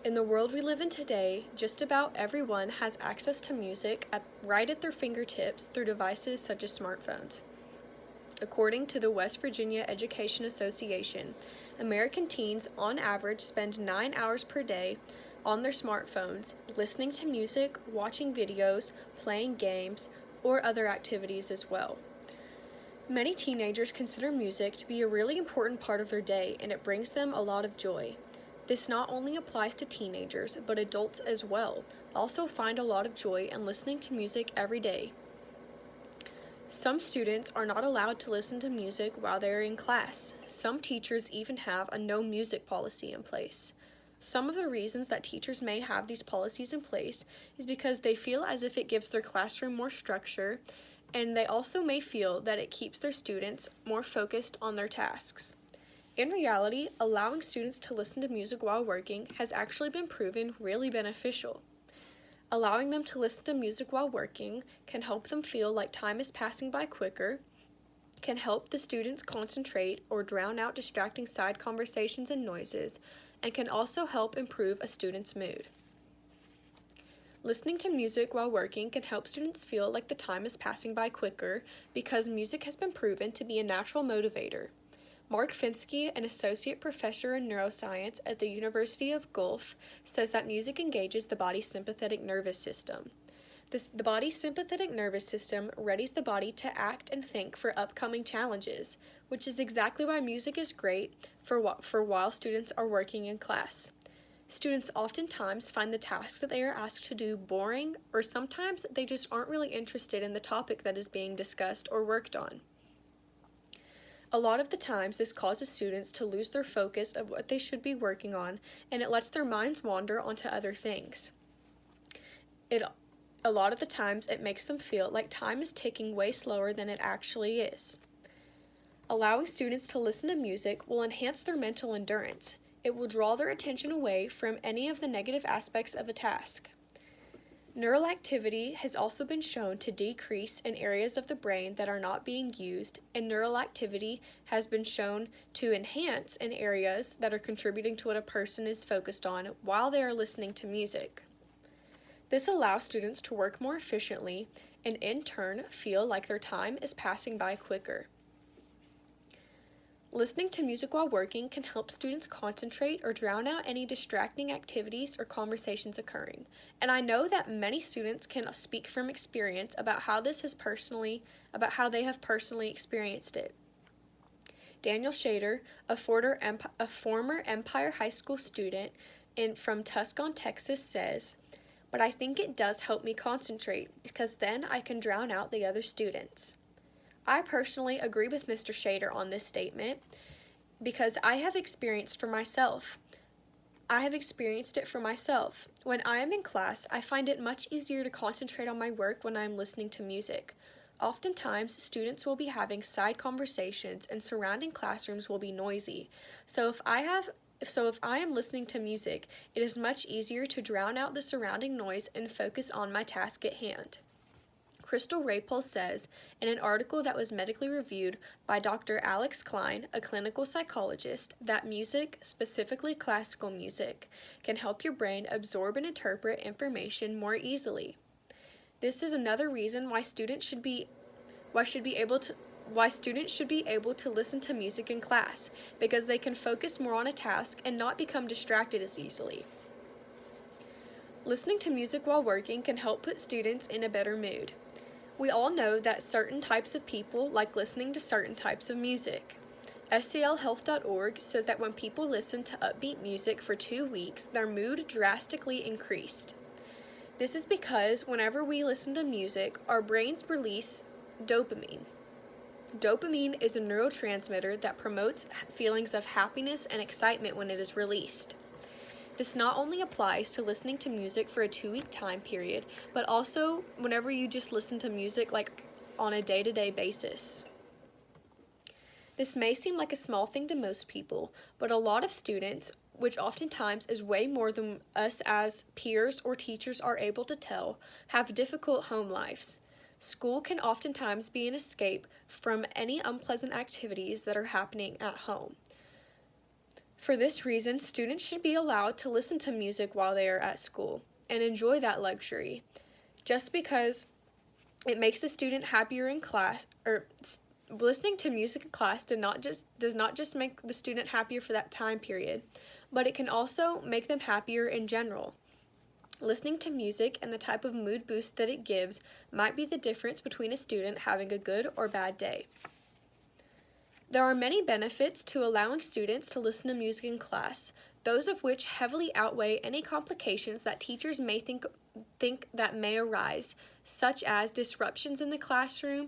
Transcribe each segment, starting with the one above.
In the world we live in today, just about everyone has access to music right at their fingertips through devices such as smartphones. According to the West Virginia Education Association, American teens on average spend 9 hours per day on their smartphones listening to music, watching videos, playing games, or other activities as well. Many teenagers consider music to be a really important part of their day, and it brings them a lot of joy. This not only applies to teenagers, but adults as well also find a lot of joy in listening to music every day. Some students are not allowed to listen to music while they are in class. Some teachers even have a no music policy in place. Some of the reasons that teachers may have these policies in place is because they feel as if it gives their classroom more structure, and they also may feel that it keeps their students more focused on their tasks. In reality, allowing students to listen to music while working has actually been proven really beneficial. Allowing them to listen to music while working can help them feel like time is passing by quicker, can help the students concentrate or drown out distracting side conversations and noises, and can also help improve a student's mood. Listening to music while working can help students feel like the time is passing by quicker because music has been proven to be a natural motivator. Mark Finsky, an associate professor in neuroscience at the University of Guelph, says that music engages the body's sympathetic nervous system. The body's sympathetic nervous system readies the body to act and think for upcoming challenges, which is exactly why music is great for while students are working in class. Students oftentimes find the tasks that they are asked to do boring, or sometimes they just aren't really interested in the topic that is being discussed or worked on. A lot of the times, this causes students to lose their focus of what they should be working on, and it lets their minds wander onto other things. A lot of the times, it makes them feel like time is ticking way slower than it actually is. Allowing students to listen to music will enhance their mental endurance. It will draw their attention away from any of the negative aspects of a task. Neural activity has also been shown to decrease in areas of the brain that are not being used, and neural activity has been shown to enhance in areas that are contributing to what a person is focused on while they are listening to music. This allows students to work more efficiently and in turn feel like their time is passing by quicker. Listening to music while working can help students concentrate or drown out any distracting activities or conversations occurring. And I know that many students can speak from experience about how they have personally experienced it. Daniel Shader, a former Empire High School student from Tucson, Texas, says, "But I think it does help me concentrate because then I can drown out the other students." I personally agree with Mr. Shader on this statement because I have experienced it for myself. When I am in class, I find it much easier to concentrate on my work when I am listening to music. Oftentimes, students will be having side conversations and surrounding classrooms will be noisy. So if I am listening to music, it is much easier to drown out the surrounding noise and focus on my task at hand. Crystal Rapol says, in an article that was medically reviewed by Dr. Alex Klein, a clinical psychologist, that music, specifically classical music, can help your brain absorb and interpret information more easily. This is another reason why students should be able to listen to music in class, because they can focus more on a task and not become distracted as easily. Listening to music while working can help put students in a better mood. We all know that certain types of people like listening to certain types of music. SCLhealth.org says that when people listen to upbeat music for 2 weeks, their mood drastically increased. This is because whenever we listen to music, our brains release dopamine. Dopamine is a neurotransmitter that promotes feelings of happiness and excitement when it is released. This not only applies to listening to music for a 2-week time period, but also whenever you just listen to music like on a day-to-day basis. This may seem like a small thing to most people, but a lot of students, which oftentimes is way more than us as peers or teachers are able to tell, have difficult home lives. School can oftentimes be an escape from any unpleasant activities that are happening at home. For this reason, students should be allowed to listen to music while they are at school and enjoy that luxury. Just because it makes the student happier in class, listening to music in class does not just make the student happier for that time period, but it can also make them happier in general. Listening to music and the type of mood boost that it gives might be the difference between a student having a good or bad day. There are many benefits to allowing students to listen to music in class, those of which heavily outweigh any complications that teachers may think that may arise, such as disruptions in the classroom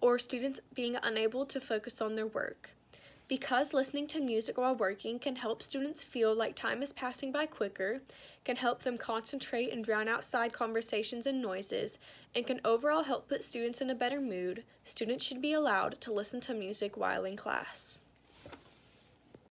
or students being unable to focus on their work. Because listening to music while working can help students feel like time is passing by quicker, can help them concentrate and drown out side conversations and noises, and can overall help put students in a better mood, students should be allowed to listen to music while in class.